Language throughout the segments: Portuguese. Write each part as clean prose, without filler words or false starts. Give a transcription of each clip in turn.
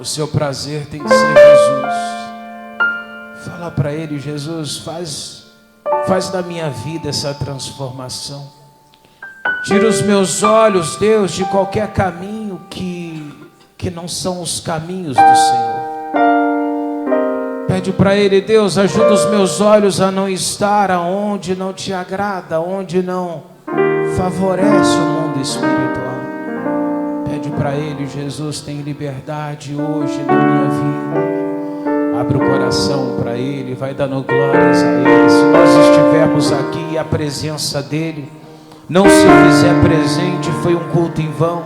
O seu prazer tem que ser Jesus. Fala para Ele: Jesus, faz da minha vida essa transformação. Tira os meus olhos, Deus, de qualquer caminho que não são os caminhos do Senhor. Pede para Ele: Deus, ajuda os meus olhos a não estar aonde não te agrada, onde não favorece o mundo espiritual. Pede para Ele: Jesus, tem liberdade hoje na minha vida. Abre o coração para Ele, vai dando glórias a Ele. Se nós estivermos aqui e a presença dEle não se fizer presente, foi um culto em vão.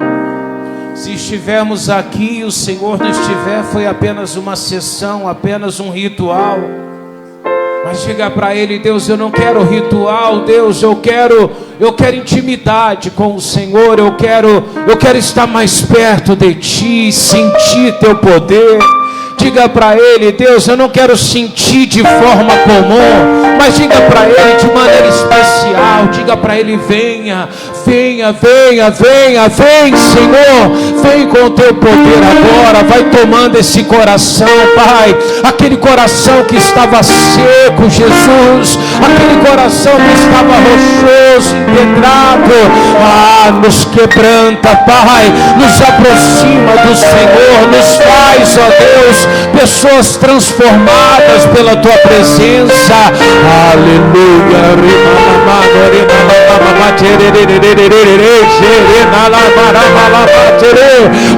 Se estivermos aqui e o Senhor não estiver, foi apenas uma sessão, apenas um ritual. Mas diga para Ele: Deus, eu não quero ritual, Deus, eu quero intimidade com o Senhor, eu quero estar mais perto de Ti, sentir Teu poder. Diga para Ele: Deus, eu não quero sentir de forma comum, mas diga para Ele de maneira especial. Diga para Ele: venha, venha, venha, venha, vem, Senhor, vem com o Teu poder agora. Vai tomando esse coração, Pai, aquele coração que estava seco, Jesus, aquele coração que estava rochoso, empedrado, nos quebranta, Pai, nos aproxima do Senhor, nos faz, ó Deus, pessoas transformadas pela Tua presença. Aleluia.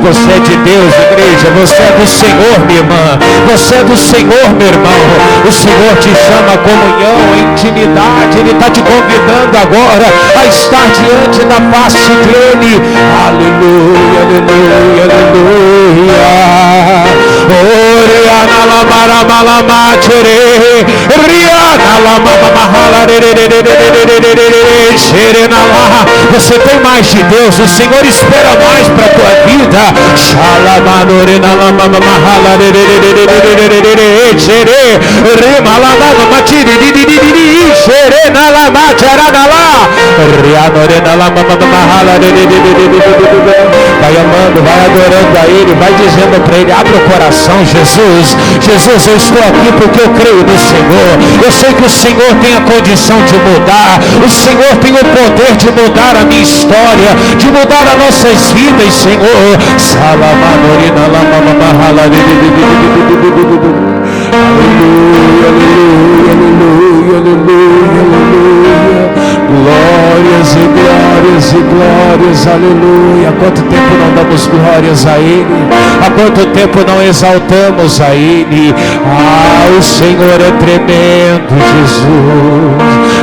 Você é de Deus, igreja. Você é do Senhor, minha irmã. Você é do Senhor, meu irmão. O Senhor te chama a comunhão, a intimidade. Ele está te convidando agora a estar diante da face dele. Aleluia, aleluia, aleluia. Você tem mais de Deus, o Senhor espera mais para a tua vida. Vai amando, vai adorando a Ele, vai dizendo para Ele: abre o coração, Jesus. Jesus, eu estou aqui porque eu creio no Senhor. Eu sei que o Senhor tem a condição de mudar. O Senhor tem o poder de mudar a minha história, de mudar as nossas vidas, Senhor. Aleluia, aleluia, aleluia, aleluia, aleluia. Glórias e glórias e glórias, aleluia. Há quanto tempo não damos glórias a Ele? Há quanto tempo não exaltamos a Ele? O Senhor é tremendo, Jesus.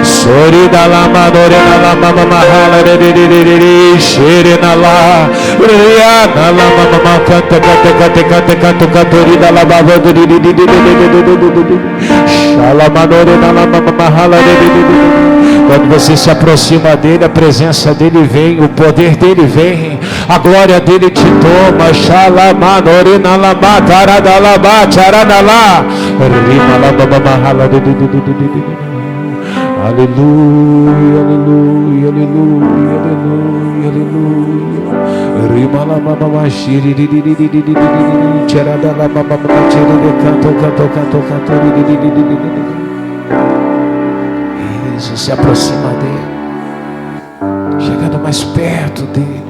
Sorida la madorena la mama mahala xerena la riana la mama canta canta catorida la baba shala madorena la mama mahala. Quando você se aproxima dele, a presença dele vem, o poder dele vem, a glória dele te toma. Shalamanorina lama tarada lama charada lá. Rima lama mahala. Aleluia, aleluia, aleluia, aleluia, aleluia. Rima lama mama shiri charada lama mama chiri canto. Isso, se aproxima dele, chegando mais perto dele.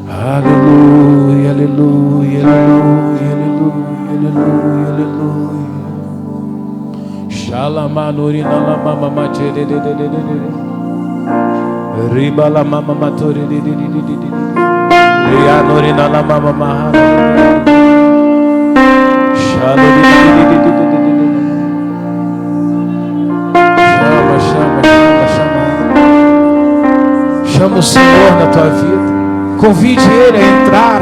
Aleluia, aleluia, aleluia, aleluia, aleluia, aleluia. Shalamanurina la mama matere riba la mama mature rianurina la mama maha shalurina. Chama o Senhor na tua vida. Convide Ele a entrar,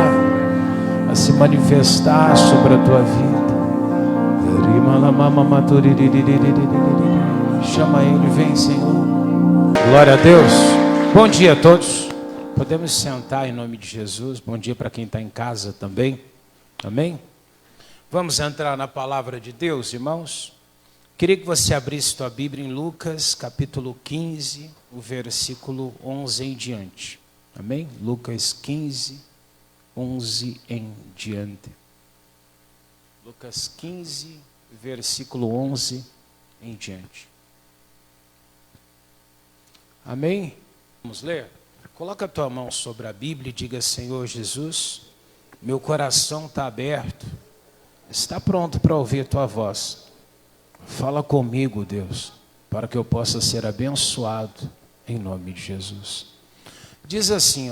a se manifestar sobre a tua vida. Chama Ele, vem, Senhor. Glória a Deus. Bom dia a todos. Podemos sentar em nome de Jesus. Bom dia para quem está em casa também. Amém? Vamos entrar na palavra de Deus, irmãos. Queria que você abrisse tua Bíblia em Lucas, capítulo 15, o versículo 11 em diante. Amém? Lucas 15, 11 em diante. Lucas 15, versículo 11 em diante. Amém? Vamos ler? Coloca a tua mão sobre a Bíblia e diga: Senhor Jesus, meu coração está aberto, está pronto para ouvir tua voz. Fala comigo, Deus, para que eu possa ser abençoado em nome de Jesus. Diz assim,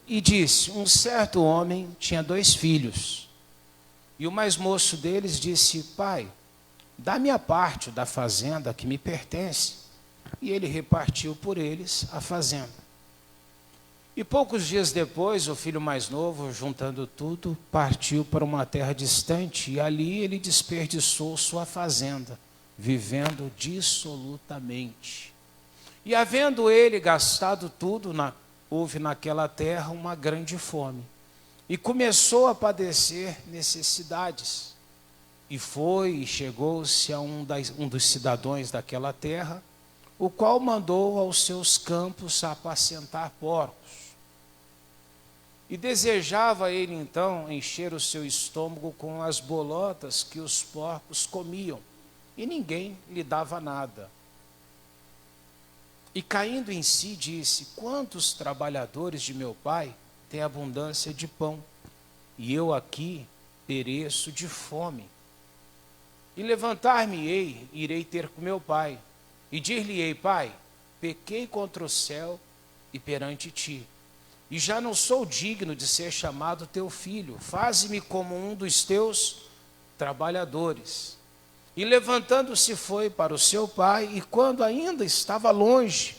e disse: um certo homem tinha 2 filhos, e o mais moço deles disse: pai, dá-me a parte da fazenda que me pertence. E ele repartiu por eles a fazenda. E poucos dias depois, o filho mais novo, juntando tudo, partiu para uma terra distante, e ali ele desperdiçou sua fazenda, vivendo dissolutamente. E havendo ele gastado tudo, houve naquela terra uma grande fome, e começou a padecer necessidades. E foi e chegou-se a um dos cidadãos daquela terra, o qual mandou aos seus campos apacentar porcos. E desejava ele então encher o seu estômago com as bolotas que os porcos comiam, e ninguém lhe dava nada. E caindo em si disse: quantos trabalhadores de meu pai têm abundância de pão, e eu aqui pereço de fome. E levantar-me-ei, irei ter com meu pai, e dir-lhe-ei: pai, pequei contra o céu e perante ti, e já não sou digno de ser chamado teu filho, faze-me como um dos teus trabalhadores. E levantando-se foi para o seu pai, e quando ainda estava longe,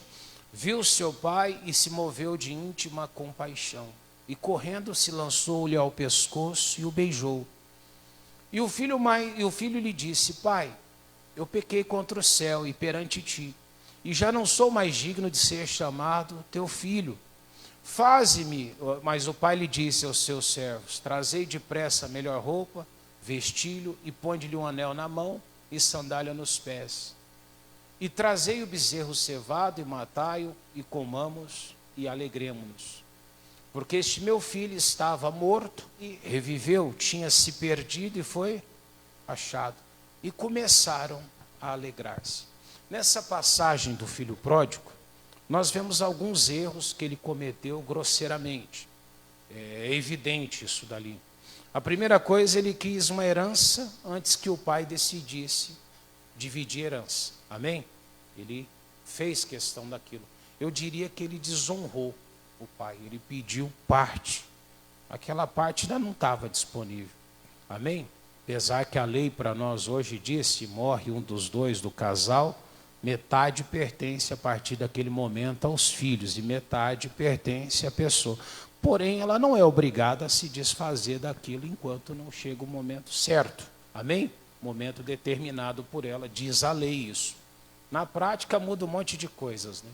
viu seu pai e se moveu de íntima compaixão, e correndo se lançou-lhe ao pescoço e o beijou. E o filho lhe disse: pai, eu pequei contra o céu e perante ti, e já não sou mais digno de ser chamado teu filho. Faze-me, mas o pai lhe disse aos seus servos: trazei depressa a melhor roupa, vestilho, e ponde-lhe um anel na mão e sandália nos pés. E trazei o bezerro cevado e matai-o, e comamos e alegremo-nos. Porque este meu filho estava morto e reviveu, tinha se perdido e foi achado. E começaram a alegrar-se. Nessa passagem do filho pródigo, nós vemos alguns erros que ele cometeu grosseiramente. É evidente isso dali. A primeira coisa, ele quis uma herança antes que o pai decidisse dividir a herança. Amém? Ele fez questão daquilo. Eu diria que ele desonrou o pai. Ele pediu parte. Aquela parte ainda não estava disponível. Amém? Apesar que a lei para nós hoje diz: se morre um dos dois do casal, metade pertence a partir daquele momento aos filhos e metade pertence à pessoa. Porém, ela não é obrigada a se desfazer daquilo enquanto não chega o momento certo. Amém? Momento determinado por ela, diz a lei isso. Na prática muda um monte de coisas, né?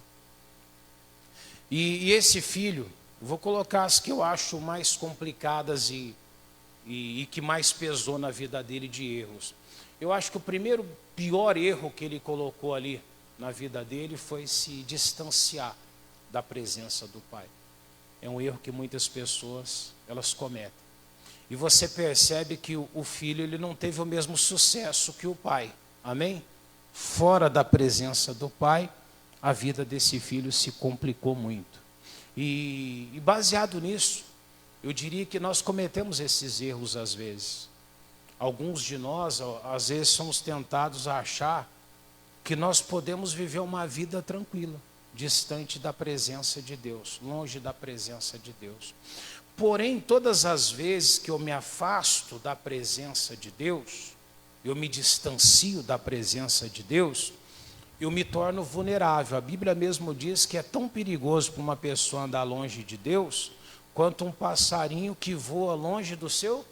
E esse filho, vou colocar as que eu acho mais complicadas e que mais pesou na vida dele de erros. Eu acho que o primeiro pior erro que ele colocou ali na vida dele foi se distanciar da presença do pai. É um erro que muitas pessoas, elas cometem. E você percebe que o filho, ele não teve o mesmo sucesso que o pai. Amém? Fora da presença do pai, a vida desse filho se complicou muito. E baseado nisso, eu diria que nós cometemos esses erros às vezes. Alguns de nós, às vezes, somos tentados a achar que nós podemos viver uma vida tranquila, distante da presença de Deus, longe da presença de Deus. Porém, todas as vezes que eu me afasto da presença de Deus, eu me distancio da presença de Deus, eu me torno vulnerável. A Bíblia mesmo diz que é tão perigoso para uma pessoa andar longe de Deus, quanto um passarinho que voa longe do seu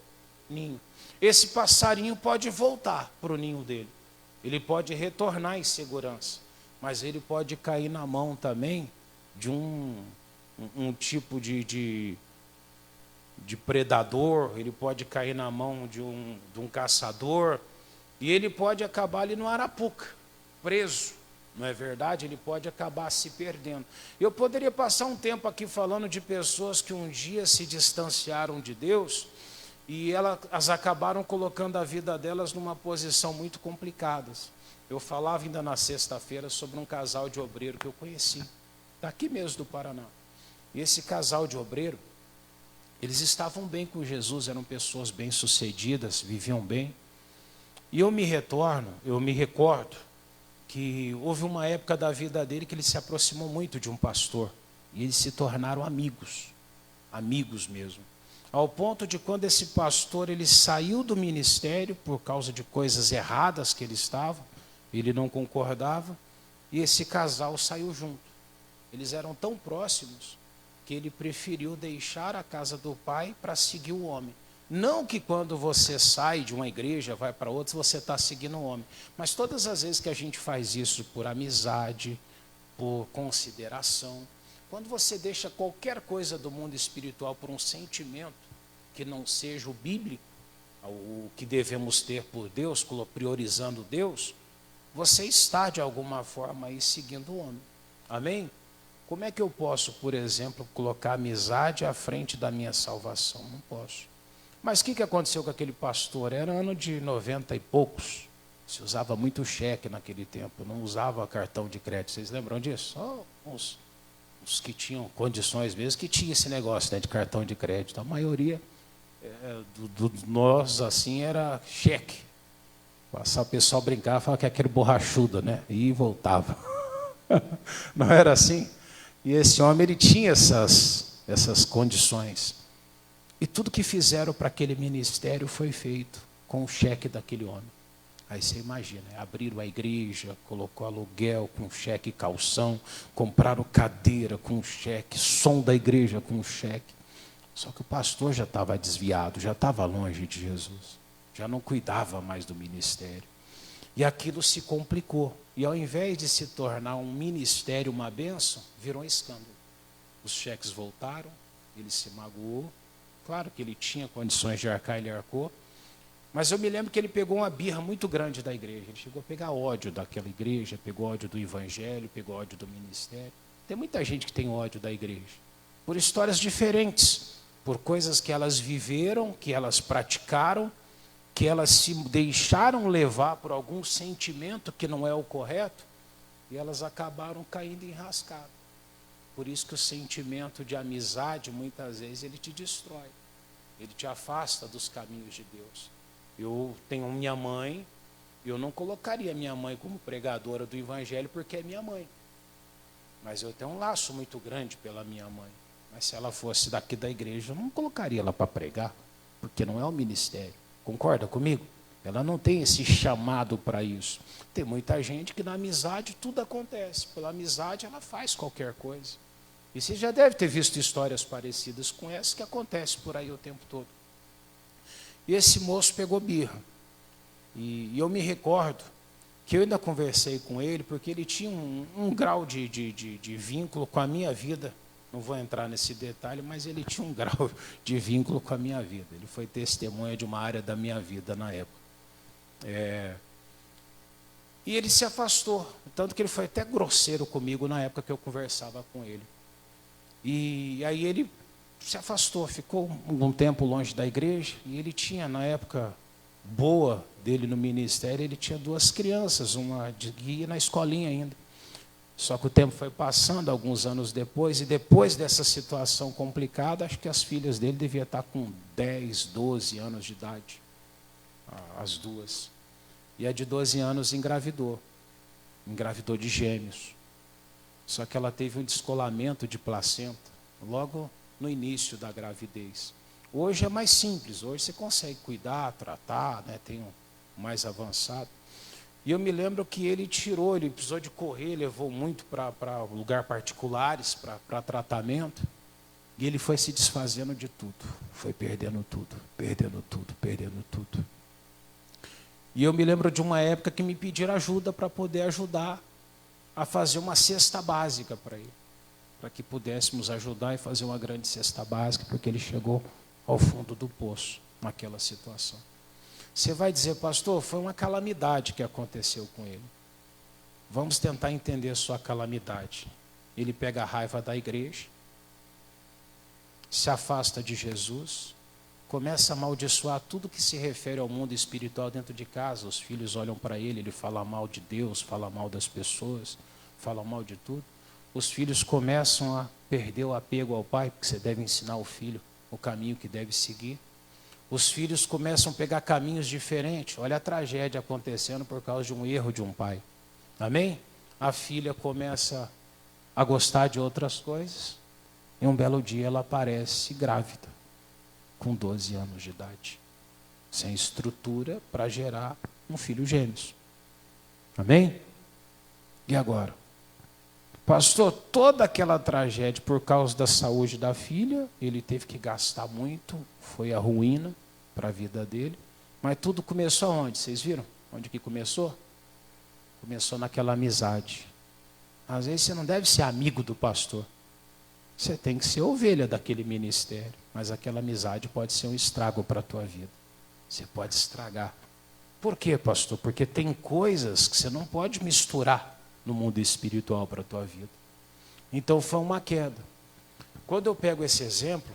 ninho. Esse passarinho pode voltar para o ninho dele, ele pode retornar em segurança, mas ele pode cair na mão também de um tipo de predador, ele pode cair na mão de um caçador, e ele pode acabar ali no arapuca, preso, não é verdade? Ele pode acabar se perdendo. Eu poderia passar um tempo aqui falando de pessoas que um dia se distanciaram de Deus, E elas acabaram colocando a vida delas numa posição muito complicada. Eu falava ainda na sexta-feira sobre um casal de obreiro que eu conheci, daqui mesmo do Paraná. E esse casal de obreiro, eles estavam bem com Jesus, eram pessoas bem-sucedidas, viviam bem. E eu me recordo que houve uma época da vida dele que ele se aproximou muito de um pastor. E eles se tornaram amigos, amigos mesmo. Ao ponto de quando esse pastor ele saiu do ministério por causa de coisas erradas que ele estava, ele não concordava, e esse casal saiu junto. Eles eram tão próximos que ele preferiu deixar a casa do pai para seguir o homem. Não que quando você sai de uma igreja, vai para outra, você está seguindo o homem. Mas todas as vezes que a gente faz isso por amizade, por consideração, quando você deixa qualquer coisa do mundo espiritual por um sentimento que não seja o bíblico, o que devemos ter por Deus, priorizando Deus, você está de alguma forma aí seguindo o homem. Amém? Como é que eu posso, por exemplo, colocar amizade à frente da minha salvação? Não posso. Mas o que aconteceu com aquele pastor? Era ano de 90 e poucos. Se usava muito cheque naquele tempo, não usava cartão de crédito. Vocês lembram disso? Só uns que tinham condições mesmo, que tinha esse negócio, né, de cartão de crédito. A maioria nós, assim, era cheque. Passar o pessoal brincar, falava que aquele borrachudo, né? E voltava. Não era assim? E esse homem, ele tinha essas condições. E tudo que fizeram para aquele ministério foi feito com o cheque daquele homem. Aí você imagina, abriram a igreja, colocou aluguel com cheque e calção, compraram cadeira com cheque, som da igreja com cheque. Só que o pastor já estava desviado, já estava longe de Jesus, já não cuidava mais do ministério. E aquilo se complicou. E ao invés de se tornar um ministério, uma bênção, virou um escândalo. Os cheques voltaram, ele se magoou. Claro que ele tinha condições de arcar, ele arcou. Mas eu me lembro que ele pegou uma birra muito grande da igreja. Ele chegou a pegar ódio daquela igreja, pegou ódio do evangelho, pegou ódio do ministério. Tem muita gente que tem ódio da igreja. Por histórias diferentes, por coisas que elas viveram, que elas praticaram, que elas se deixaram levar por algum sentimento que não é o correto, e elas acabaram caindo em rascada. Por isso que o sentimento de amizade, muitas vezes, ele te destrói. Ele te afasta dos caminhos de Deus. Eu tenho minha mãe, eu não colocaria minha mãe como pregadora do evangelho porque é minha mãe. Mas eu tenho um laço muito grande pela minha mãe. Mas se ela fosse daqui da igreja, eu não colocaria ela para pregar, porque não é o ministério. Concorda comigo? Ela não tem esse chamado para isso. Tem muita gente que na amizade tudo acontece. Pela amizade ela faz qualquer coisa. E você já deve ter visto histórias parecidas com essa que acontece por aí o tempo todo. E esse moço pegou birra. E eu me recordo que eu ainda conversei com ele, porque ele tinha um grau de vínculo com a minha vida. Não vou entrar nesse detalhe, mas ele tinha um grau de vínculo com a minha vida. Ele foi testemunha de uma área da minha vida na época. E ele se afastou, tanto que ele foi até grosseiro comigo na época que eu conversava com ele. E aí ele se afastou, ficou um tempo longe da igreja, e ele tinha, na época boa dele no ministério, ele tinha 2 crianças, uma que ia na escolinha ainda. Só que o tempo foi passando, alguns anos depois, e depois dessa situação complicada, acho que as filhas dele deviam estar com 10, 12 anos de idade, as 2. E a de 12 anos engravidou de gêmeos. Só que ela teve um descolamento de placenta logo no início da gravidez. Hoje é mais simples, hoje você consegue cuidar, tratar, né, tem um mais avançado. E eu me lembro que ele precisou de correr, levou muito para lugares particulares, para tratamento. E ele foi se desfazendo de tudo, foi perdendo tudo, perdendo tudo, perdendo tudo. E eu me lembro de uma época que me pediram ajuda para poder ajudar a fazer uma cesta básica para ele, para que pudéssemos ajudar e fazer uma grande cesta básica, porque ele chegou ao fundo do poço naquela situação. Você vai dizer, pastor, foi uma calamidade que aconteceu com ele. Vamos tentar entender a sua calamidade. Ele pega a raiva da igreja, se afasta de Jesus, começa a amaldiçoar tudo que se refere ao mundo espiritual dentro de casa. Os filhos olham para ele fala mal de Deus, fala mal das pessoas, fala mal de tudo. Os filhos começam a perder o apego ao pai, porque você deve ensinar o filho o caminho que deve seguir. Os filhos começam a pegar caminhos diferentes. Olha a tragédia acontecendo por causa de um erro de um pai. Amém? A filha começa a gostar de outras coisas. E um belo dia ela aparece grávida, com 12 anos de idade. Sem estrutura para gerar um filho gêmeos. Amém? E agora? Pastor, toda aquela tragédia por causa da saúde da filha, ele teve que gastar muito, foi a ruína para a vida dele. Mas tudo começou onde? Vocês viram? Onde que começou? Começou naquela amizade. Às vezes você não deve ser amigo do pastor. Você tem que ser ovelha daquele ministério. Mas aquela amizade pode ser um estrago para a tua vida. Você pode estragar. Por quê, pastor? Porque tem coisas que você não pode misturar no mundo espiritual para a tua vida. Então foi uma queda. Quando eu pego esse exemplo,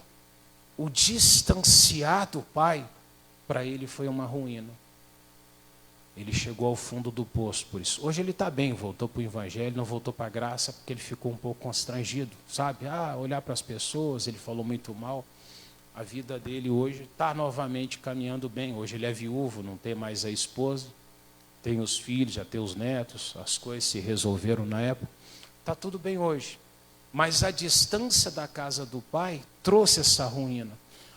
o distanciar do pai, para ele foi uma ruína. Ele chegou ao fundo do poço por isso. Hoje ele está bem, voltou para o evangelho, não voltou para a graça, porque ele ficou um pouco constrangido, sabe? Olhar para as pessoas, ele falou muito mal. A vida dele hoje está novamente caminhando bem. Hoje ele é viúvo, não tem mais a esposa. Tem os filhos, já tem os netos, as coisas se resolveram na época. Está tudo bem hoje. Mas a distância da casa do pai trouxe essa ruína.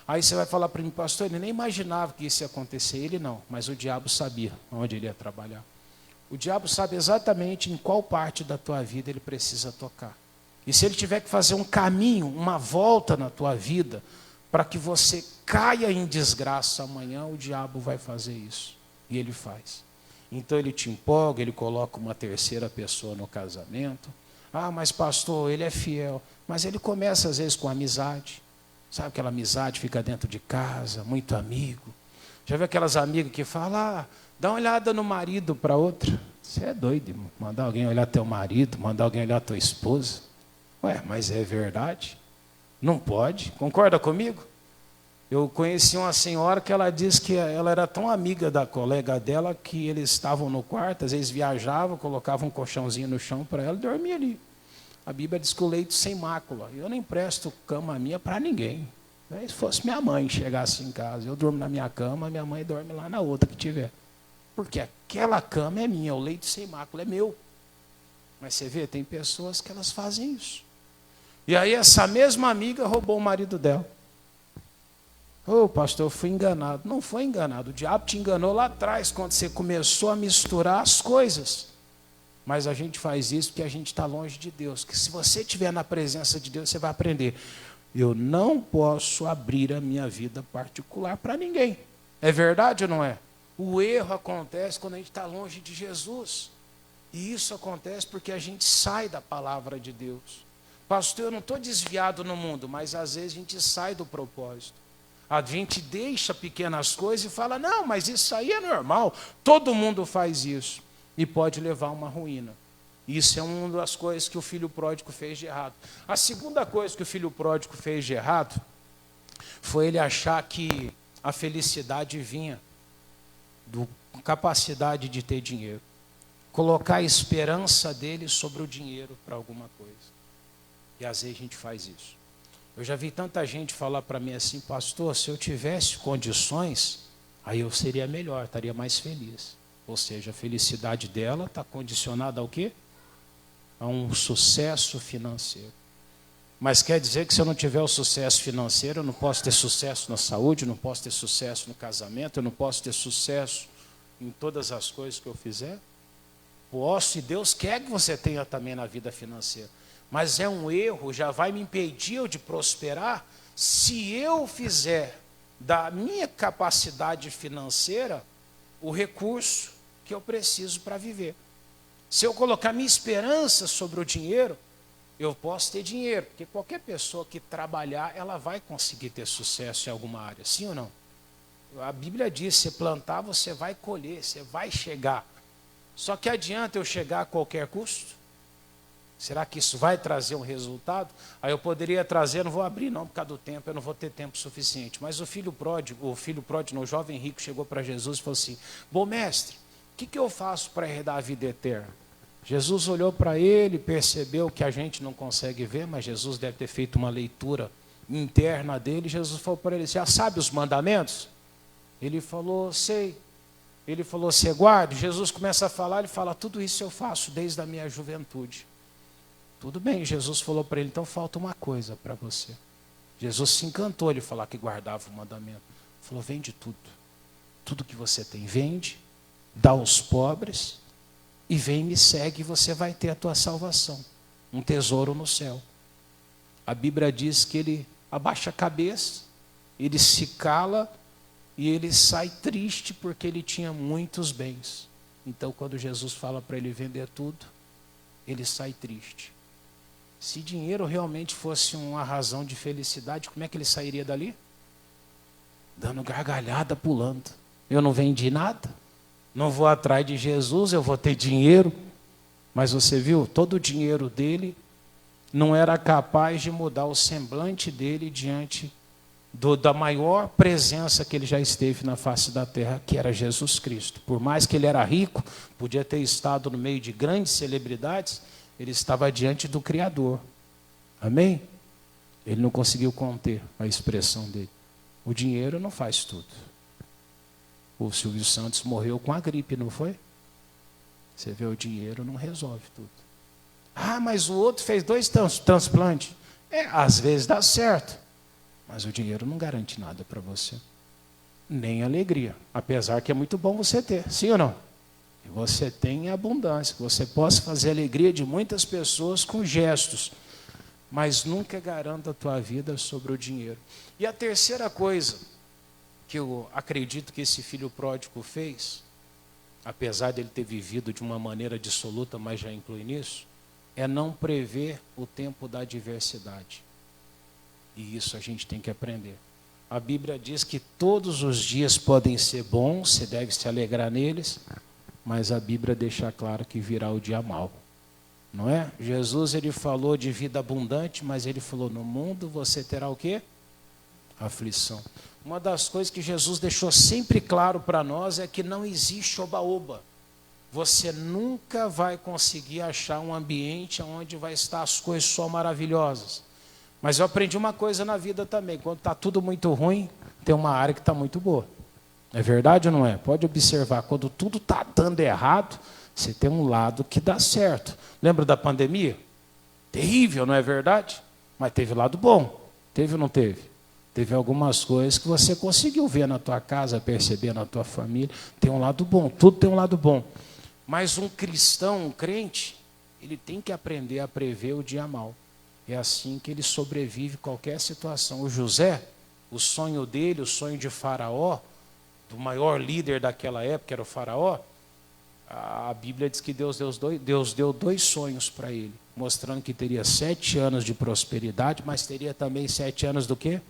Aí você vai falar para mim, pastor, ele nem imaginava que isso ia acontecer. Ele não, mas o diabo sabia onde ele ia trabalhar. O diabo sabe exatamente em qual parte da tua vida ele precisa tocar. E se ele tiver que fazer um caminho, uma volta na tua vida, para que você caia em desgraça amanhã, o diabo vai fazer isso. E ele faz. Então ele te empolga, ele coloca uma terceira pessoa no casamento. Mas pastor, ele é fiel. Mas ele começa às vezes com amizade. Sabe aquela amizade, fica dentro de casa, muito amigo. Já viu aquelas amigas que falam, dá uma olhada no marido para outra? Você é doido, irmão. Mandar alguém olhar teu marido, mandar alguém olhar tua esposa. Mas é verdade? Não pode. Concorda comigo? Eu conheci uma senhora que ela disse que ela era tão amiga da colega dela que eles estavam no quarto, às vezes viajavam, colocavam um colchãozinho no chão para ela e dormia ali. A Bíblia diz que o leito sem mácula. Eu não empresto cama minha para ninguém. Se fosse minha mãe chegasse em casa, eu durmo na minha cama, minha mãe dorme lá na outra que tiver. Porque aquela cama é minha, o leito sem mácula é meu. Mas você vê, tem pessoas que elas fazem isso. E aí essa mesma amiga roubou o marido dela. Pastor, eu fui enganado. Não foi enganado. O diabo te enganou lá atrás, quando você começou a misturar as coisas. Mas a gente faz isso porque a gente está longe de Deus. Que se você estiver na presença de Deus, você vai aprender. Eu não posso abrir a minha vida particular para ninguém. É verdade ou não é? O erro acontece quando a gente está longe de Jesus. E isso acontece porque a gente sai da palavra de Deus. Pastor, eu não estou desviado no mundo, mas às vezes a gente sai do propósito. A gente deixa pequenas coisas e fala, não, mas isso aí é normal, todo mundo faz isso. E pode levar a uma ruína. Isso é uma das coisas que o filho pródigo fez de errado. A segunda coisa que o filho pródigo fez de errado foi ele achar que a felicidade vinha da capacidade de ter dinheiro. Colocar a esperança dele sobre o dinheiro para alguma coisa. E às vezes a gente faz isso. Eu já vi tanta gente falar para mim assim, pastor, se eu tivesse condições, aí eu seria melhor, estaria mais feliz. Ou seja, a felicidade dela está condicionada ao quê? A um sucesso financeiro. Mas quer dizer que se eu não tiver o sucesso financeiro, eu não posso ter sucesso na saúde, eu não posso ter sucesso no casamento, eu não posso ter sucesso em todas as coisas que eu fizer? Posso, e Deus quer que você tenha também na vida financeira. Mas é um erro, já vai me impedir eu de prosperar, se eu fizer da minha capacidade financeira o recurso que eu preciso para viver. Se eu colocar minha esperança sobre o dinheiro, eu posso ter dinheiro, porque qualquer pessoa que trabalhar, ela vai conseguir ter sucesso em alguma área, sim ou não? A Bíblia diz, se plantar, você vai colher, você vai chegar. Só que adianta eu chegar a qualquer custo? Será que isso vai trazer um resultado? Aí eu poderia trazer, não vou abrir não por causa do tempo, eu não vou ter tempo suficiente. Mas o filho pródigo, o jovem rico chegou para Jesus e falou assim: bom mestre, o que eu faço para herdar a vida eterna? Jesus olhou para ele, percebeu que a gente não consegue ver, mas Jesus deve ter feito uma leitura interna dele. Jesus falou para ele: já sabe os mandamentos? Ele falou: sei. Ele falou: você guarda? Jesus começa a falar, ele fala: tudo isso eu faço desde a minha juventude. Tudo bem, Jesus falou para ele: então falta uma coisa para você. Jesus se encantou ele falar que guardava o mandamento. Falou: vende tudo. Tudo que você tem, vende, dá aos pobres e vem e me segue e você vai ter a tua salvação. Um tesouro no céu. A Bíblia diz que ele abaixa a cabeça, ele se cala e ele sai triste porque ele tinha muitos bens. Então quando Jesus fala para ele vender tudo, ele sai triste. Se dinheiro realmente fosse uma razão de felicidade, como é que ele sairia dali? Dando gargalhada, pulando. Eu não vendi nada, não vou atrás de Jesus, eu vou ter dinheiro. Mas você viu, todo o dinheiro dele não era capaz de mudar o semblante dele diante da maior presença que ele já esteve na face da terra, que era Jesus Cristo. Por mais que ele era rico, podia ter estado no meio de grandes celebridades, ele estava diante do Criador. Amém? Ele não conseguiu conter a expressão dele. O dinheiro não faz tudo. O Silvio Santos morreu com a gripe, não foi? Você vê, o dinheiro não resolve tudo. Ah, mas o outro fez 2 transplantes. Às vezes dá certo. Mas o dinheiro não garante nada para você. Nem alegria. Apesar que é muito bom você ter. Sim ou não? Que você tenha abundância, que você possa fazer a alegria de muitas pessoas com gestos, mas nunca garanta a tua vida sobre o dinheiro. E a terceira coisa que eu acredito que esse filho pródigo fez, apesar dele ter vivido de uma maneira dissoluta, mas já inclui nisso, é não prever o tempo da adversidade. E isso a gente tem que aprender. A Bíblia diz que todos os dias podem ser bons, você deve se alegrar neles, mas a Bíblia deixa claro que virá o dia mau, não é? Jesus, ele falou de vida abundante, mas ele falou: no mundo você terá o quê? Aflição. Uma das coisas que Jesus deixou sempre claro para nós é que não existe oba-oba. Você nunca vai conseguir achar um ambiente onde vai estar as coisas só maravilhosas. Mas eu aprendi uma coisa na vida também: quando está tudo muito ruim, tem uma área que está muito boa. É verdade ou não é? Pode observar, quando tudo está dando errado, você tem um lado que dá certo. Lembra da pandemia? Terrível, não é verdade? Mas teve lado bom. Teve ou não teve? Teve algumas coisas que você conseguiu ver na tua casa, perceber na tua família. Tem um lado bom, tudo tem um lado bom. Mas um cristão, um crente, ele tem que aprender a prever o dia mau. É assim que ele sobrevive qualquer situação. O José, o sonho dele, o sonho de Faraó, do maior líder daquela época, era o Faraó, a Bíblia diz que Deus deu 2 sonhos para ele, mostrando que teria 7 anos de prosperidade, mas teria também 7 anos do quê?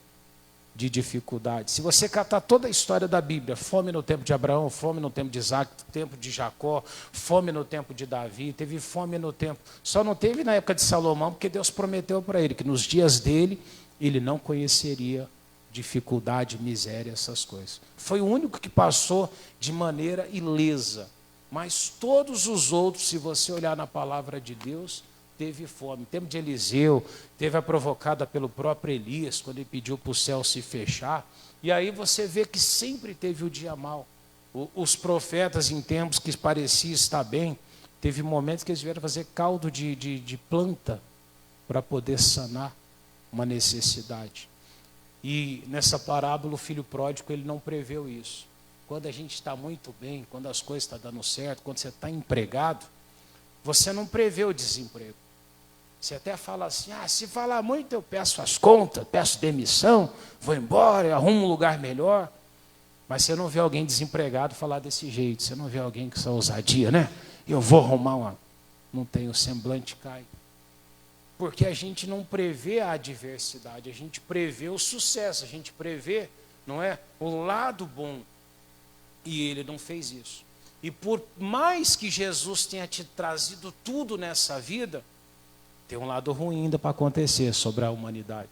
De dificuldade. Se você catar toda a história da Bíblia, fome no tempo de Abraão, fome no tempo de Isaac, tempo de Jacó, fome no tempo de Davi, teve fome no tempo, só não teve na época de Salomão, porque Deus prometeu para ele que nos dias dele, ele não conheceria dificuldade, miséria, essas coisas. Foi o único que passou de maneira ilesa. Mas todos os outros, se você olhar na palavra de Deus, teve fome. O tempo de Eliseu, teve a provocada pelo próprio Elias, quando ele pediu para o céu se fechar. E aí você vê que sempre teve o dia mau. Os profetas, em tempos que parecia estar bem, teve momentos que eles vieram fazer caldo de planta para poder sanar uma necessidade. E nessa parábola, o filho pródigo, ele não preveu isso. Quando a gente está muito bem, quando as coisas estão dando certo, quando você está empregado, você não prevê o desemprego. Você até fala assim: se falar muito eu peço as contas, peço demissão, vou embora, eu arrumo um lugar melhor. Mas você não vê alguém desempregado falar desse jeito. Você não vê alguém com essa ousadia, né? Eu vou arrumar uma... Não tem, o semblante cai. Porque a gente não prevê a adversidade, a gente prevê o sucesso, a gente prevê, não é, o lado bom. E ele não fez isso. E por mais que Jesus tenha te trazido tudo nessa vida, tem um lado ruim ainda para acontecer sobre a humanidade.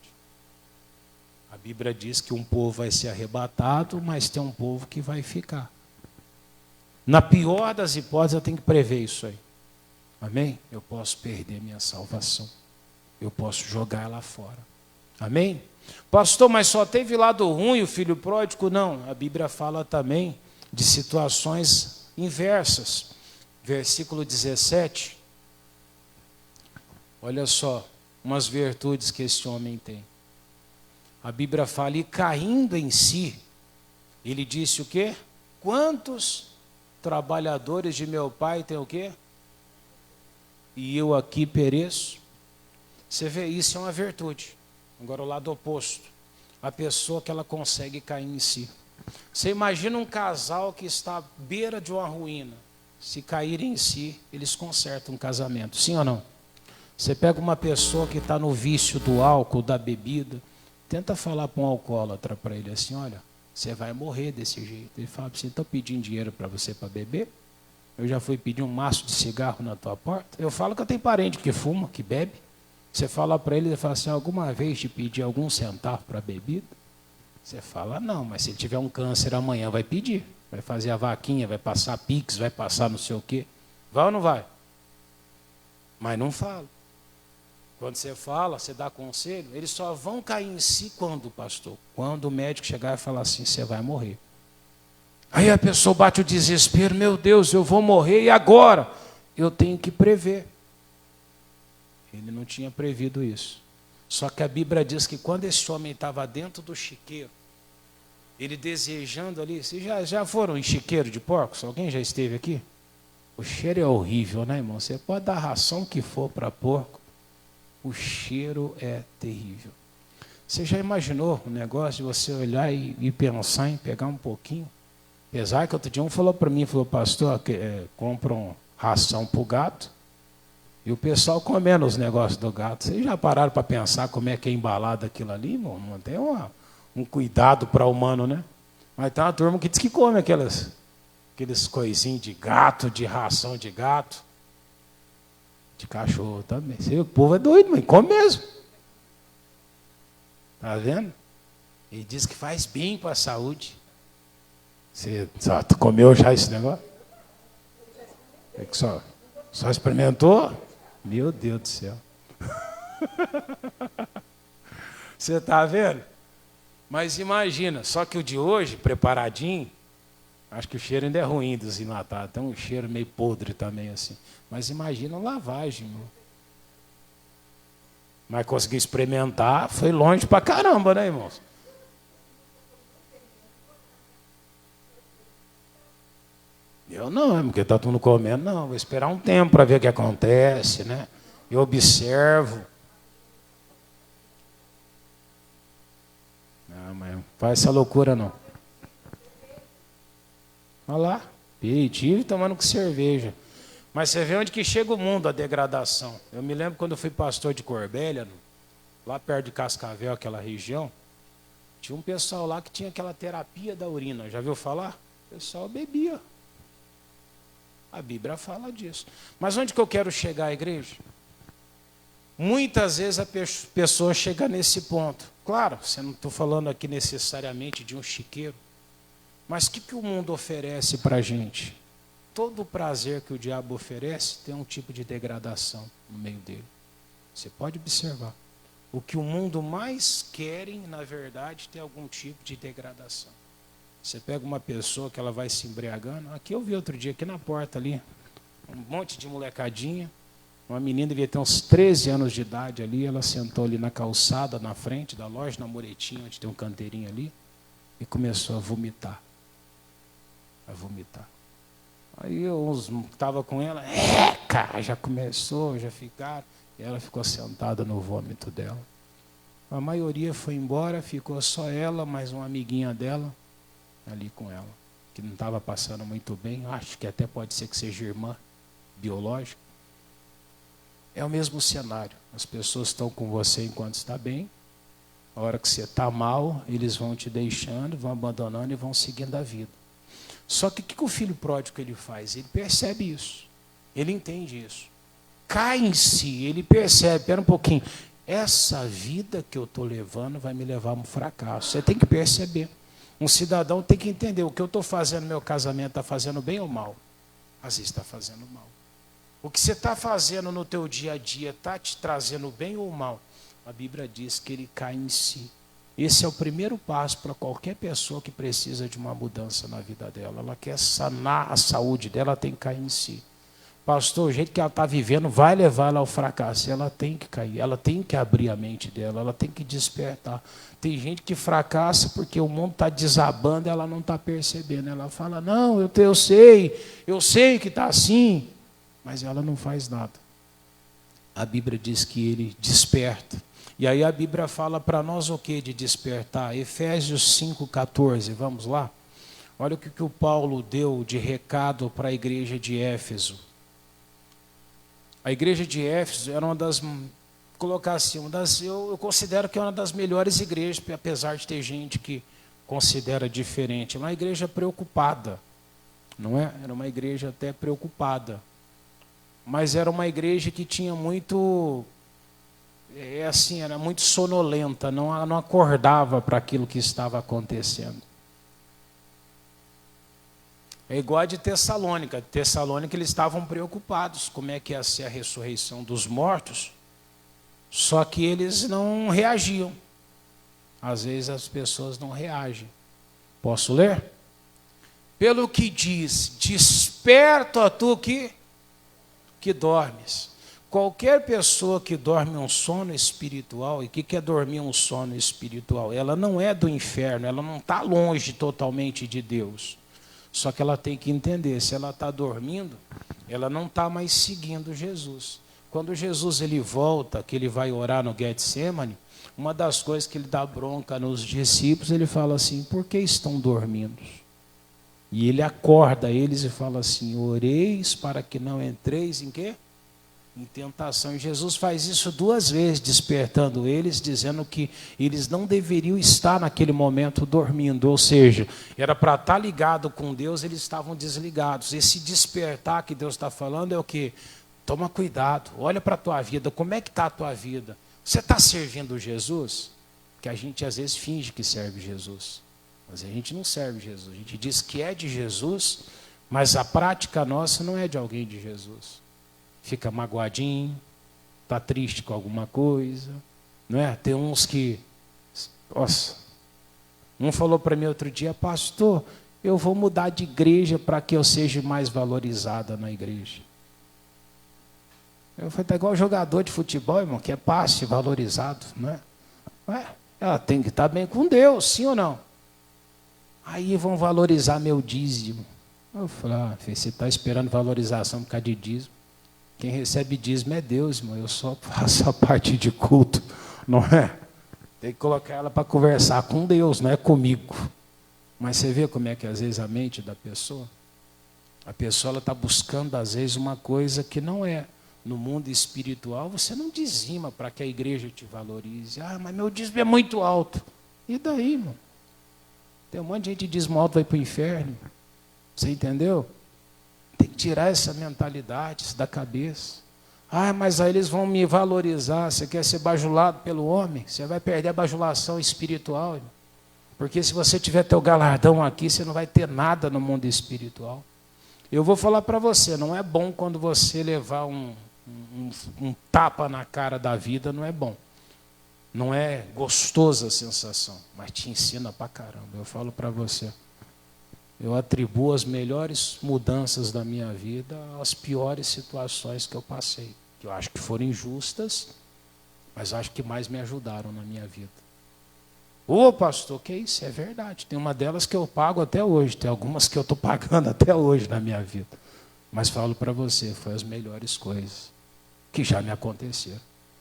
A Bíblia diz que um povo vai ser arrebatado, mas tem um povo que vai ficar. Na pior das hipóteses, eu tenho que prever isso aí. Amém? Eu posso perder minha salvação. Eu posso jogar ela fora. Amém? Pastor, mas só teve lado ruim o filho pródigo? Não. A Bíblia fala também de situações inversas. Versículo 17. Olha só, umas virtudes que esse homem tem. A Bíblia fala, e caindo em si, ele disse o quê? Quantos trabalhadores de meu pai têm o quê? E eu aqui pereço. Você vê, isso é uma virtude. Agora o lado oposto. A pessoa que ela consegue cair em si. Você imagina um casal que está à beira de uma ruína. Se caírem em si, eles consertam um casamento. Sim ou não? Você pega uma pessoa que está no vício do álcool, da bebida, tenta falar para um alcoólatra, para ele assim, olha, você vai morrer desse jeito. Ele fala, você está pedindo dinheiro para você para beber? Eu já fui pedir um maço de cigarro na tua porta? Eu falo que eu tenho parente que fuma, que bebe. Você fala para ele, ele fala assim, alguma vez te pedi algum centavo para bebida? Você fala, não, mas se ele tiver um câncer amanhã vai pedir. Vai fazer a vaquinha, vai passar Pix, vai passar não sei o quê. Vai ou não vai? Mas não fala. Quando você fala, você dá conselho, eles só vão cair em si quando, pastor? Quando o médico chegar e falar assim, você vai morrer. Aí a pessoa bate o desespero, meu Deus, eu vou morrer, e agora? Eu tenho que prever. Ele não tinha prevido isso. Só que a Bíblia diz que quando esse homem estava dentro do chiqueiro, ele desejando ali, vocês já foram em chiqueiro de porcos? Alguém já esteve aqui? O cheiro é horrível, né, irmão? Você pode dar a ração que for para porco. O cheiro é terrível. Você já imaginou o negócio de você olhar e pensar em pegar um pouquinho? Apesar que outro dia um falou para mim, falou, pastor, compram ração para o gato e o pessoal comendo os negócios do gato. Vocês já pararam para pensar como é que é embalado aquilo ali, irmão? Não tem um cuidado para o humano, né? Mas tem uma turma que diz que come aqueles coisinhos de gato, de ração de gato. De cachorro também. O povo é doido, mas come mesmo. Está vendo? Ele diz que faz bem para a saúde. Tu comeu já esse negócio? É que só experimentou? Meu Deus do céu. Você está vendo? Mas imagina, só que o de hoje, preparadinho, acho que o cheiro ainda é ruim dos enlatados. Tem um cheiro meio podre também assim. Mas imagina a lavagem. Irmão. Mas conseguir experimentar, foi longe pra caramba, né, irmãos? Eu não, porque está todo mundo comendo. Não, vou esperar um tempo para ver o que acontece, né? Eu observo. Não, mas não faz essa loucura, não. Olha lá, aperitivo tomando com cerveja. Mas você vê onde que chega o mundo, a degradação. Eu me lembro quando eu fui pastor de Corbélia, lá perto de Cascavel, aquela região, tinha um pessoal lá que tinha aquela terapia da urina. Já viu falar? O pessoal bebia. A Bíblia fala disso. Mas onde que eu quero chegar, igreja? Muitas vezes a pessoa chega nesse ponto. Claro, você não estou falando aqui necessariamente de um chiqueiro. Mas o que o mundo oferece para a gente? Todo o prazer que o diabo oferece tem um tipo de degradação no meio dele. Você pode observar. O que o mundo mais querem, na verdade, tem algum tipo de degradação. Você pega uma pessoa que ela vai se embriagando. Aqui eu vi outro dia, aqui na porta ali, um monte de molecadinha. Uma menina devia ter uns 13 anos de idade ali. Ela sentou ali na calçada, na frente da loja, na muretinha, onde tem um canteirinho ali. E começou a vomitar. Aí uns que estavam com ela, cara, já começou, já ficaram. E ela ficou sentada no vômito dela. A maioria foi embora, ficou só ela, mais uma amiguinha dela, ali com ela, que não estava passando muito bem. Acho que até pode ser que seja irmã biológica. É o mesmo cenário. As pessoas estão com você enquanto está bem. A hora que você está mal, eles vão te deixando, vão abandonando e vão seguindo a vida. Só que o que o filho pródigo ele faz? Ele percebe isso. Ele entende isso. cai em si, ele percebe, espera um pouquinho, essa vida que eu estou levando vai me levar a um fracasso. Você tem que perceber. Um cidadão tem que entender, o que eu estou fazendo no meu casamento está fazendo bem ou mal? Às vezes está fazendo mal. O que você está fazendo no teu dia a dia está te trazendo bem ou mal? A Bíblia diz que ele cai em si. Esse é o primeiro passo para qualquer pessoa que precisa de uma mudança na vida dela. Ela quer sanar a saúde dela, ela tem que cair em si. Pastor, o jeito que ela está vivendo vai levar ela ao fracasso. Ela tem que cair, ela tem que abrir a mente dela, ela tem que despertar. Tem gente que fracassa porque o mundo está desabando e ela não está percebendo. Ela fala, não, eu sei que está assim. Mas ela não faz nada. A Bíblia diz que ele desperta. E aí a Bíblia fala para nós o que de despertar? Efésios 5,14, vamos lá? Olha o que o Paulo deu de recado para a igreja de Éfeso. A igreja de Éfeso era uma das, colocar assim, eu considero que é uma das melhores igrejas, apesar de ter gente que considera diferente. É uma igreja preocupada, não é? Era uma igreja até preocupada. Mas era uma igreja que tinha muito, era muito sonolenta, não acordava para aquilo que estava acontecendo. É igual a de Tessalônica. Tessalônica eles estavam preocupados como é que ia ser a ressurreição dos mortos, só que eles não reagiam. Às vezes as pessoas não reagem. Posso ler? Pelo que diz, desperta tu que dormes. Qualquer pessoa que dorme um sono espiritual, e o que é dormir um sono espiritual? Ela não é do inferno, ela não está longe totalmente de Deus. Só que ela tem que entender, se ela está dormindo, ela não está mais seguindo Jesus. Quando Jesus ele volta, que ele vai orar no Getsemane, uma das coisas que ele dá bronca nos discípulos, ele fala assim, por que estão dormindo? E ele acorda eles e fala assim, oreis para que não entreis em quê? Em tentação. E Jesus faz isso 2 vezes, despertando eles, dizendo que eles não deveriam estar naquele momento dormindo. Ou seja, era para estar ligado com Deus, eles estavam desligados. Esse despertar que Deus está falando é o quê? Toma cuidado, olha para a tua vida, como é que está a tua vida? Você está servindo Jesus? Que a gente às vezes finge que serve Jesus. Mas a gente não serve Jesus. A gente diz que é de Jesus, mas a prática nossa não é de alguém de Jesus. Fica magoadinho, está triste com alguma coisa, não é? Tem uns que, nossa, um falou para mim outro dia, pastor, eu vou mudar de igreja para que eu seja mais valorizada na igreja. Eu falei, tá igual jogador de futebol, irmão, que é passe valorizado, não é? Ela tem que estar bem com Deus, sim ou não? Aí vão valorizar meu dízimo. Eu falei, você está esperando valorização por causa de dízimo? Quem recebe dízimo é Deus, irmão. Eu só faço a parte de culto, não é? Tem que colocar ela para conversar com Deus, não é comigo. Mas você vê como é que às vezes a mente da pessoa, a pessoa está buscando às vezes uma coisa que não é. No mundo espiritual, você não dizima para que a igreja te valorize. Ah, mas meu dízimo é muito alto. E daí, irmão? Tem um monte de gente que dízimo alto vai para o inferno. Você entendeu? Tem que tirar essa mentalidade isso da cabeça. Ah, mas aí eles vão me valorizar. Você quer ser bajulado pelo homem? Você vai perder a bajulação espiritual. Irmão. Porque se você tiver teu galardão aqui, você não vai ter nada no mundo espiritual. Eu vou falar para você, não é bom quando você levar um tapa na cara da vida, não é bom. Não é gostosa a sensação, mas te ensina pra caramba. Eu falo para você, eu atribuo as melhores mudanças da minha vida às piores situações que eu passei, que eu acho que foram injustas, mas acho que mais me ajudaram na minha vida. Ô pastor, que isso? É verdade. Tem uma delas que eu pago até hoje, tem algumas que eu estou pagando até hoje na minha vida. Mas falo para você, foi as melhores coisas que já me aconteceram.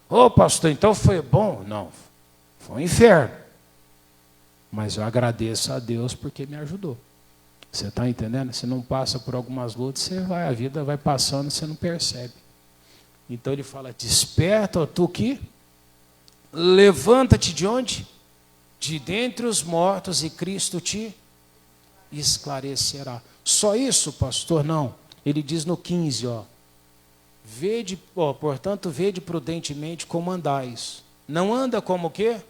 Ô pastor, então foi bom? Não, foi um inferno. Mas eu agradeço a Deus porque me ajudou. Você está entendendo? Você não passa por algumas lutas, a vida vai passando e você não percebe. Então ele fala, desperta, tu que levanta-te de onde? De dentre os mortos e Cristo te esclarecerá. Só isso, pastor? Não. Ele diz no 15, ó. Portanto, vede prudentemente como andais. Não anda como o quê?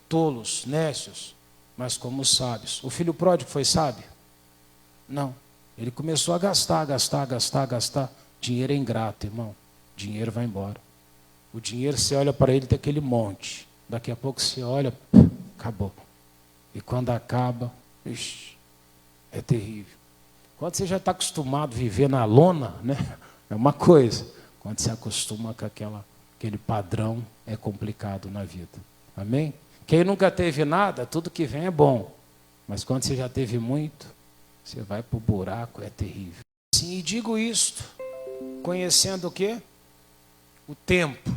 Tolos, nécios, mas como sábios. O filho pródigo foi sábio? Não. Ele começou a gastar. Dinheiro é ingrato, irmão. Dinheiro vai embora. O dinheiro, você olha para ele, tem aquele monte. Daqui a pouco você olha, acabou. E quando acaba, ixi, é terrível. Quando você já está acostumado a viver na lona, né, é uma coisa. Quando você acostuma com aquele padrão, é complicado na vida. Amém? Quem nunca teve nada, tudo que vem é bom. Mas quando você já teve muito, você vai para o buraco, é terrível. Sim, e digo isto, conhecendo o quê? O tempo.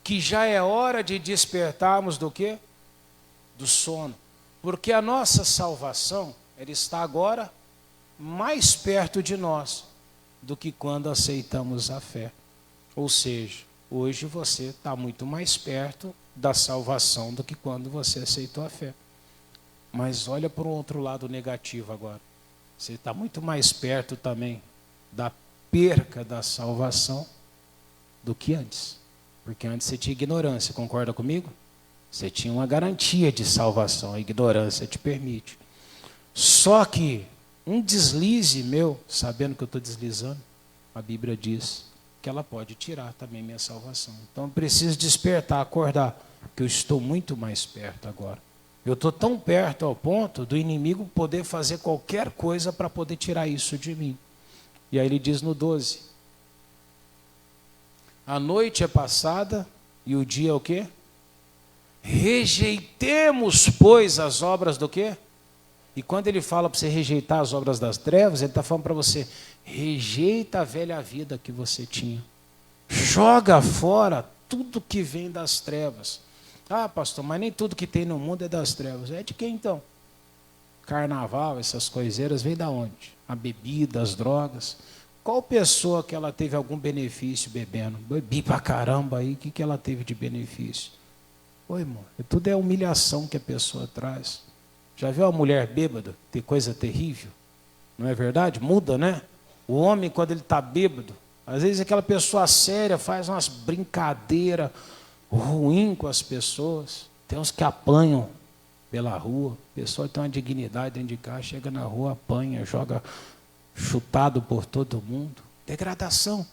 Que já é hora de despertarmos do quê? Do sono. Porque a nossa salvação, ela está agora mais perto de nós do que quando aceitamos a fé. Ou seja, hoje você está muito mais perto da salvação do que quando você aceitou a fé. Mas olha para o outro lado negativo agora. Você está muito mais perto também da perca da salvação do que antes. Porque antes você tinha ignorância, concorda comigo? Você tinha uma garantia de salvação, a ignorância te permite. Só que um deslize meu, sabendo que eu estou deslizando, a Bíblia diz que ela pode tirar também minha salvação. Então eu preciso despertar, acordar, que eu estou muito mais perto agora. Eu estou tão perto ao ponto do inimigo poder fazer qualquer coisa para poder tirar isso de mim. E aí ele diz no 12: a noite é passada e o dia é o quê? Rejeitemos, pois, as obras do quê? E quando ele fala para você rejeitar as obras das trevas, ele está falando para você, rejeita a velha vida que você tinha. Joga fora tudo que vem das trevas. Ah, pastor, mas nem tudo que tem no mundo é das trevas. É de quem então? Carnaval, essas coiseiras, vem da onde? A bebida, as drogas. Qual pessoa que ela teve algum benefício bebendo? Bebi pra caramba aí, o que ela teve de benefício? Oi, irmão, tudo é humilhação que a pessoa traz. Já viu uma mulher bêbada ter coisa terrível? Não é verdade? Muda, né? O homem, quando ele está bêbado, às vezes aquela pessoa séria faz umas brincadeiras ruins com as pessoas. Tem uns que apanham pela rua. A pessoa tem uma dignidade dentro de casa, chega na rua, apanha, joga chutado por todo mundo. Degradação.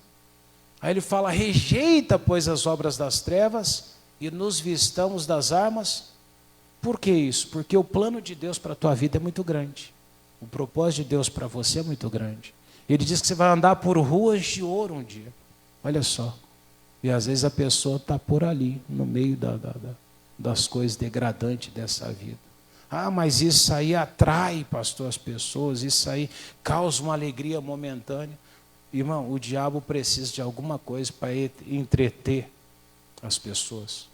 Aí ele fala, rejeita, pois, as obras das trevas e nos vistamos das armas. Por que isso? Porque o plano de Deus para a tua vida é muito grande. O propósito de Deus para você é muito grande. Ele diz que você vai andar por ruas de ouro um dia. Olha só. E às vezes a pessoa está por ali, no meio das coisas degradantes dessa vida. Ah, mas isso aí atrai, pastor, as pessoas. Isso aí causa uma alegria momentânea. Irmão, o diabo precisa de alguma coisa para entreter as pessoas.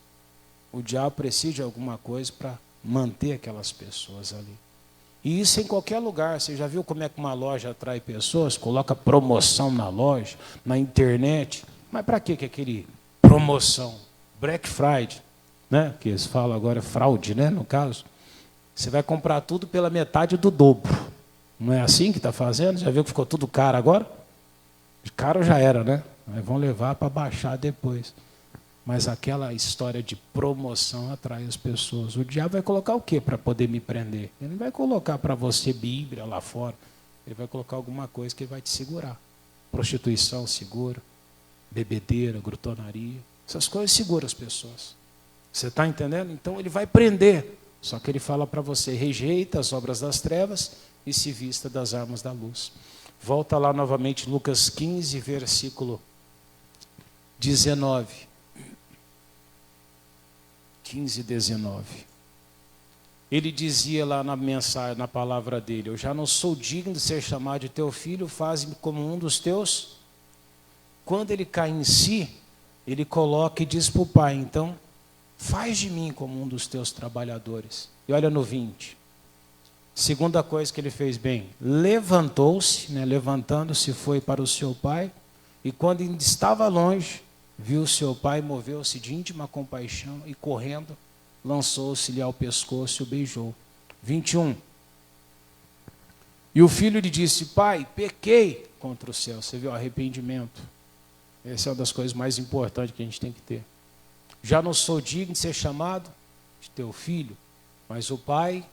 O diabo precisa de alguma coisa para manter aquelas pessoas ali. E isso em qualquer lugar. Você já viu como é que uma loja atrai pessoas? Coloca promoção na loja, na internet. Mas para que aquele promoção? Black Friday, né? Que eles falam agora fraude, né? No caso. Você vai comprar tudo pela metade do dobro. Não é assim que está fazendo? Já viu que ficou tudo caro agora? Caro já era, né? Mas vão levar para baixar depois. Mas aquela história de promoção atrai as pessoas. O diabo vai colocar o quê para poder me prender? Ele não vai colocar para você Bíblia lá fora. Ele vai colocar alguma coisa que vai te segurar. Prostituição segura, bebedeira, glutonaria. Essas coisas seguram as pessoas. Você está entendendo? Então ele vai prender. Só que ele fala para você, rejeita as obras das trevas e se vista das armas da luz. Volta lá novamente, Lucas 15, versículo 19. 15, 19. Ele dizia lá na mensagem, na palavra dele, eu já não sou digno de ser chamado de teu filho, faz-me como um dos teus. Quando ele cai em si, ele coloca e diz para o pai, então, faz de mim como um dos teus trabalhadores. E olha no 20. Segunda coisa que ele fez bem, levantou-se, né, levantando-se, foi para o seu pai, e quando ainda estava longe, viu seu pai, moveu-se de íntima compaixão e correndo, lançou-se-lhe ao pescoço e o beijou. 21. E o filho lhe disse, pai, pequei contra o céu. Você viu, arrependimento. Essa é uma das coisas mais importantes que a gente tem que ter. Já não sou digno de ser chamado de teu filho, mas o pai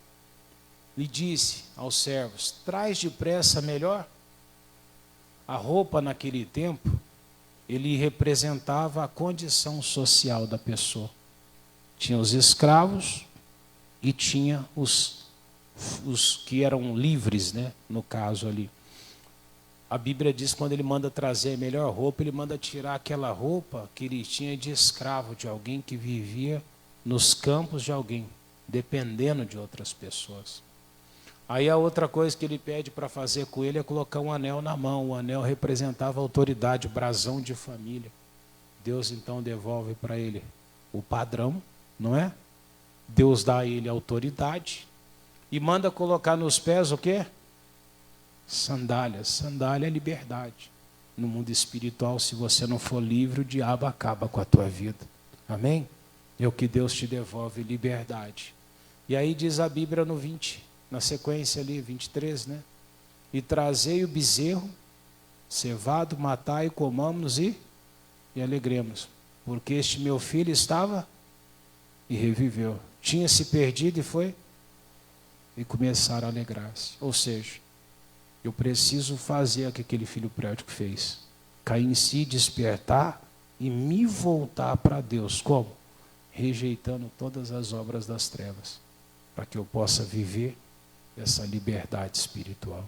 lhe disse aos servos: traz depressa melhor. A roupa naquele tempo, ele representava a condição social da pessoa. Tinha os escravos e tinha os que eram livres, né? No caso ali. A Bíblia diz que quando ele manda trazer a melhor roupa, ele manda tirar aquela roupa que ele tinha de escravo, de alguém que vivia nos campos de alguém, dependendo de outras pessoas. Aí a outra coisa que ele pede para fazer com ele é colocar um anel na mão. O anel representava a autoridade, o brasão de família. Deus então devolve para ele o padrão, não é? Deus dá a ele autoridade e manda colocar nos pés o quê? Sandálias. Sandália é liberdade. No mundo espiritual, se você não for livre, o diabo acaba com a tua vida. Amém? É o que Deus te devolve, liberdade. E aí diz a Bíblia no 20, na sequência ali, 23, né? E trazei o bezerro, cevado, matai, comamos e alegremos. Porque este meu filho estava e reviveu. Tinha se perdido e foi e começaram a alegrar-se. Ou seja, eu preciso fazer o que aquele filho pródigo fez. Cair em si, despertar e me voltar para Deus. Como? Rejeitando todas as obras das trevas. Para que eu possa viver essa liberdade espiritual.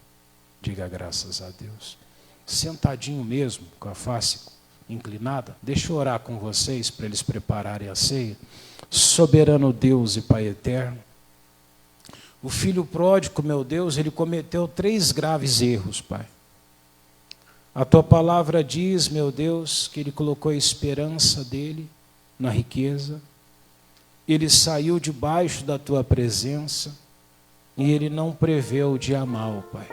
Diga graças a Deus. Sentadinho mesmo, com a face inclinada, deixa eu orar com vocês para eles prepararem a ceia. Soberano Deus e Pai eterno, o filho pródigo, meu Deus, ele cometeu 3 graves erros, Pai. A tua palavra diz, meu Deus, que ele colocou a esperança dele na riqueza. Ele saiu debaixo da tua presença e ele não preveu o dia mau, Pai.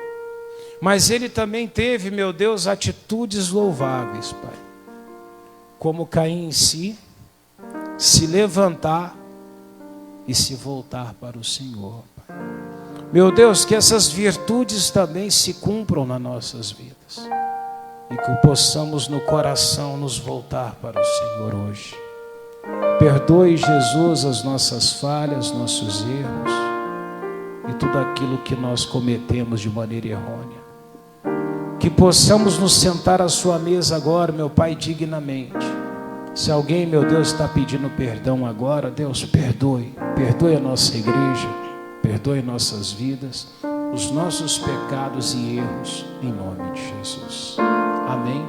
Mas ele também teve, meu Deus, atitudes louváveis, Pai. Como cair em si, se levantar e se voltar para o Senhor, Pai. Meu Deus, que essas virtudes também se cumpram nas nossas vidas. E que possamos no coração nos voltar para o Senhor hoje. Perdoe, Jesus, as nossas falhas, nossos erros e tudo aquilo que nós cometemos de maneira errônea. Que possamos nos sentar à sua mesa agora, meu Pai, dignamente. Se alguém, meu Deus, está pedindo perdão agora, Deus, perdoe. Perdoe a nossa igreja, perdoe nossas vidas, os nossos pecados e erros, em nome de Jesus. Amém.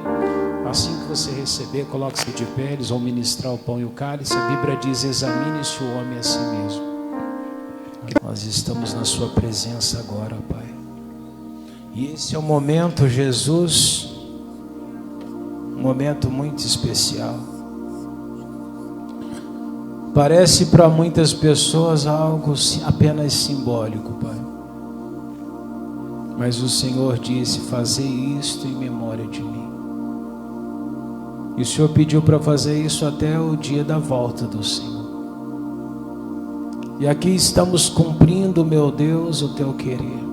Assim que você receber, coloque-se de pé, eles vão ministrar o pão e o cálice. A Bíblia diz: examine-se o homem a si mesmo. Nós estamos na sua presença agora, Pai. E esse é um momento, Jesus, um momento muito especial. Parece para muitas pessoas algo apenas simbólico, Pai. Mas o Senhor disse: fazei isto em memória de mim. E o Senhor pediu para fazer isso até o dia da volta do Senhor. E aqui estamos cumprindo, meu Deus, o teu querer.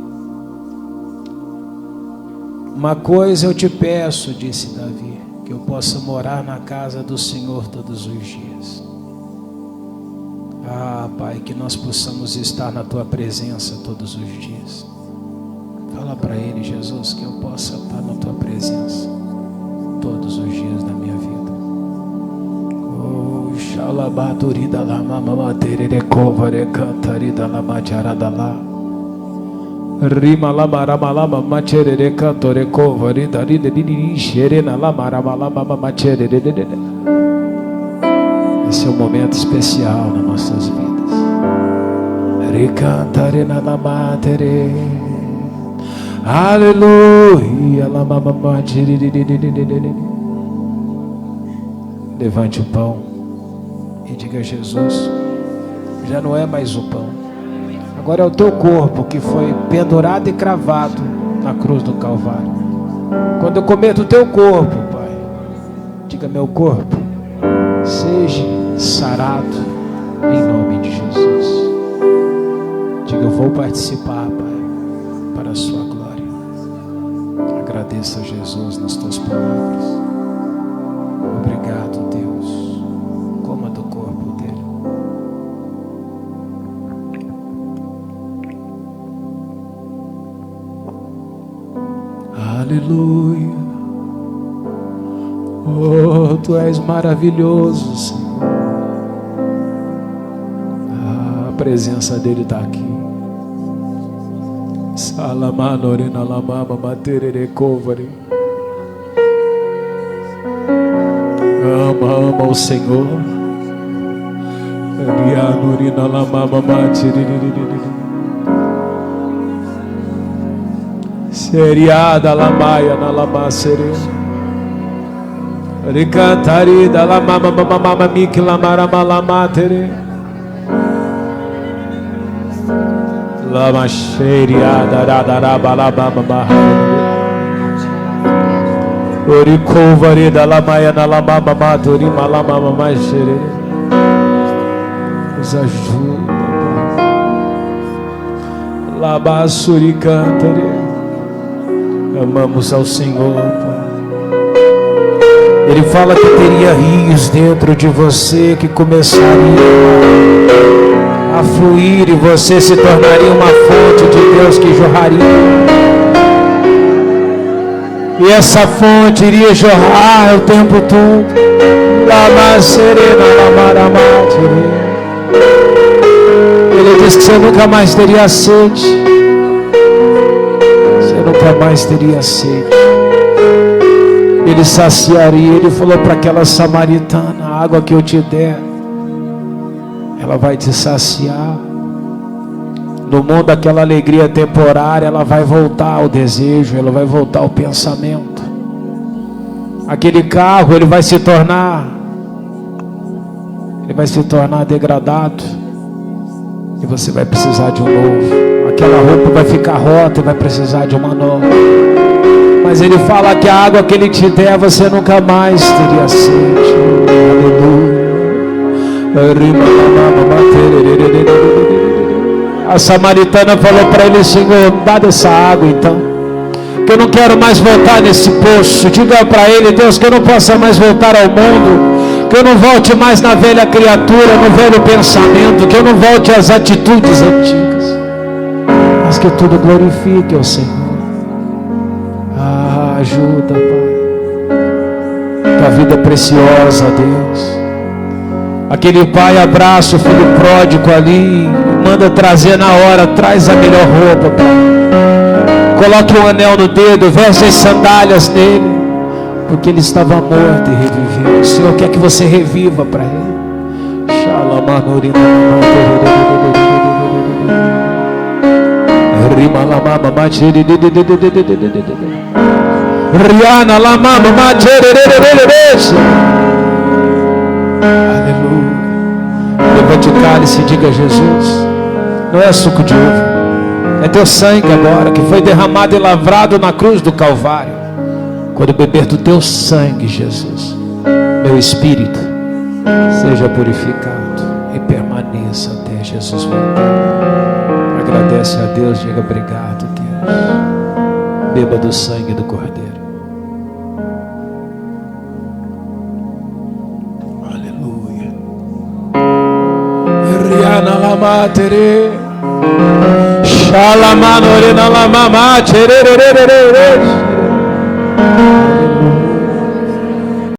Uma coisa eu te peço, disse Davi, que eu possa morar na casa do Senhor todos os dias. Ah, Pai, que nós possamos estar na tua presença todos os dias. Fala para ele, Jesus, que eu possa estar na tua presença todos os dias da minha vida. Oh, xalabaturida lá, mamaterere covare cantarida lá, macharada lá. Rima lá, maramalama, macherere cantore covare darida didi xerena lá, maramalama, macherere. Esse é um momento especial nas nossas vidas. Recantarena lá, matere. Aleluia. Levante o pão e diga: Jesus, já não é mais o pão, agora é o teu corpo que foi pendurado e cravado na cruz do Calvário. Quando eu cometo o teu corpo, Pai, diga: meu corpo seja sarado em nome de Jesus. Diga: eu vou participar, Pai, para a sua glória. Agradeça a Jesus nas tuas palavras. Aleluia. Oh, tu és maravilhoso, Senhor. A presença dele está aqui. Salamanорина ламама матерере ковари. Ama o Senhor. Rianorina lamama materere. Seriada lamaia na lama serena. Ricantari da lamama mama miki lamara malamatere. Lama seriada radaraba labama. Oricovari da lamaia na lamama matori malama machere. Nos ajuda, Pai. Labassuri cantare. Amamos ao Senhor, Pai. Ele fala que teria rios dentro de você que começariam a fluir e você se tornaria uma fonte de Deus que jorraria. E essa fonte iria jorrar o tempo todo. Lama serena, lamaramate. Ele disse que você nunca mais teria sede. Você nunca mais teria sede. Ele saciaria. Ele falou para aquela samaritana: a água que eu te der, ela vai te saciar. No mundo, aquela alegria temporária, ela vai voltar ao desejo, ela vai voltar ao pensamento. Aquele carro, ele vai se tornar degradado, e você vai precisar de um novo. Aquela roupa vai ficar rota e vai precisar de uma nova. Mas ele fala que a água que ele te der, você nunca mais teria sede. Aleluia. A samaritana falou para ele: Senhor, dá dessa água então, que eu não quero mais voltar nesse poço. Diga para ele: Deus, que eu não possa mais voltar ao mundo, que eu não volte mais na velha criatura, no velho pensamento, que eu não volte às atitudes antigas, mas que tudo glorifique ao Senhor. Ajuda, Pai. Tua vida é preciosa, Deus. Aquele pai abraça o filho pródigo ali, manda trazer na hora, traz a melhor roupa, Pai. Coloque um anel no dedo, veste as sandálias nele, porque ele estava morto e reviveu. O Senhor quer que você reviva para ele. Riana lamama aleluia. Levante o cálice e diga: Jesus, não é suco de uva, é teu sangue agora que foi derramado e lavrado na cruz do Calvário. Quando eu beber do teu sangue, Jesus, meu espírito seja purificado e permaneça até Jesus voltar. Agradece a Deus, diga: obrigado, Deus. Beba do sangue do Cordeiro. Aleluia. Riana lama tere, shalamano rena lama tere.